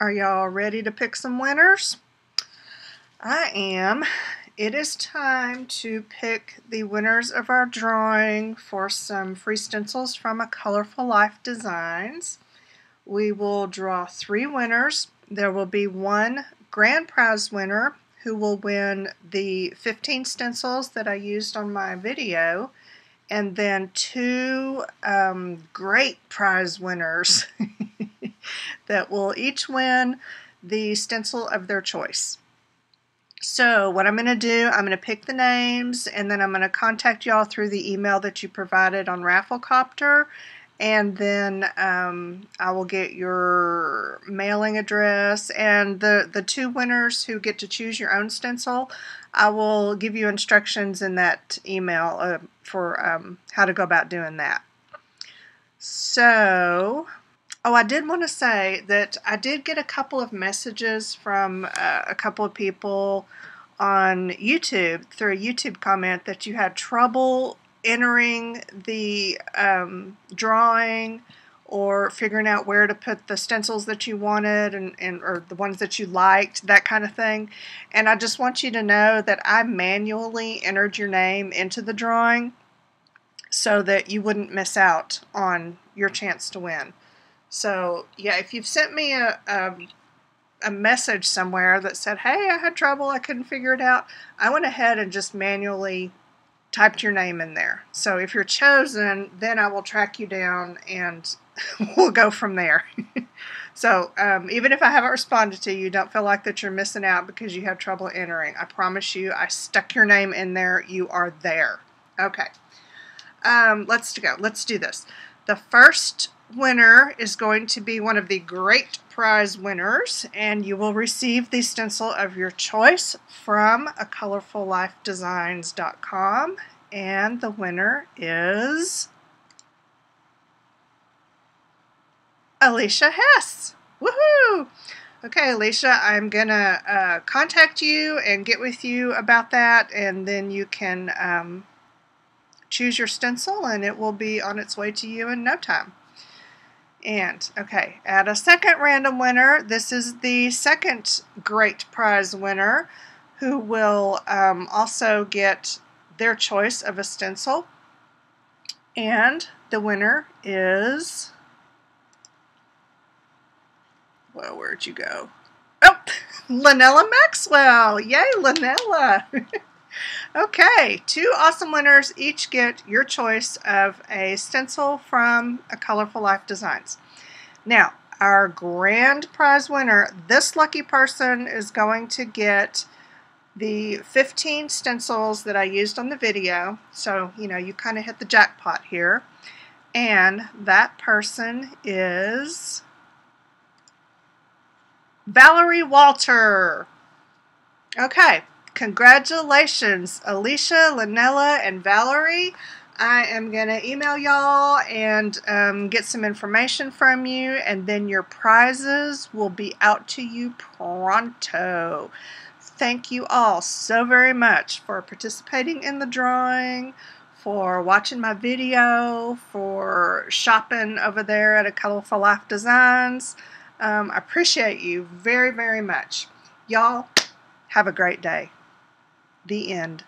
Are y'all ready to pick some winners? I am. It is time to pick the winners of our drawing for some free stencils from A Colorful Life Designs. We will draw 3 winners. There will be one grand prize winner who will win the 15 stencils that I used on my video, and then 2 great prize winners that will each win the stencil of their choice. So what I'm going to do, I'm going to pick the names, and then I'm going to contact y'all through the email that you provided on Rafflecopter, and then I will get your mailing address, and the 2 winners who get to choose your own stencil, I will give you instructions in that email for how to go about doing that. So, oh, I did want to say that I did get a couple of messages from a couple of people on YouTube through a YouTube comment that you had trouble entering the drawing or figuring out where to put the stencils that you wanted or the ones that you liked, that kind of thing. And I just want you to know that I manually entered your name into the drawing so that you wouldn't miss out on your chance to win. So, yeah, if you've sent me a message somewhere that said, hey, I had trouble, I couldn't figure it out, I went ahead and just manually typed your name in there. So if you're chosen, then I will track you down and we'll go from there. So even if I haven't responded to you, don't feel like that you're missing out because you have trouble entering. I promise you, I stuck your name in there. You are there. Okay. Let's go. Let's do this. The first winner is going to be one of the great prize winners, and you will receive the stencil of your choice from acolorfullifedesigns.com, and the winner is Alicia Hess. Woohoo! Okay, Alicia, I'm gonna contact you and get with you about that, and then you can choose your stencil and it will be on its way to you in no time. And, okay, add a second random winner. This is the second great prize winner who will also get their choice of a stencil. And the winner is, well, where'd you go? Oh, Lynella Maxwell. Yay, Lynella. Okay, 2 awesome winners each get your choice of a stencil from A Colorful Life Designs. Now, our grand prize winner, this lucky person is going to get the 15 stencils that I used on the video. So, you know, you kind of hit the jackpot here. And that person is Valerie Walter. Okay. Congratulations, Alicia, Lynella, and Valerie. I am going to email y'all and get some information from you, and then your prizes will be out to you pronto. Thank you all so very much for participating in the drawing, for watching my video, for shopping over there at A Colorful Life Designs. I appreciate you very, very much. Y'all, have a great day. The end.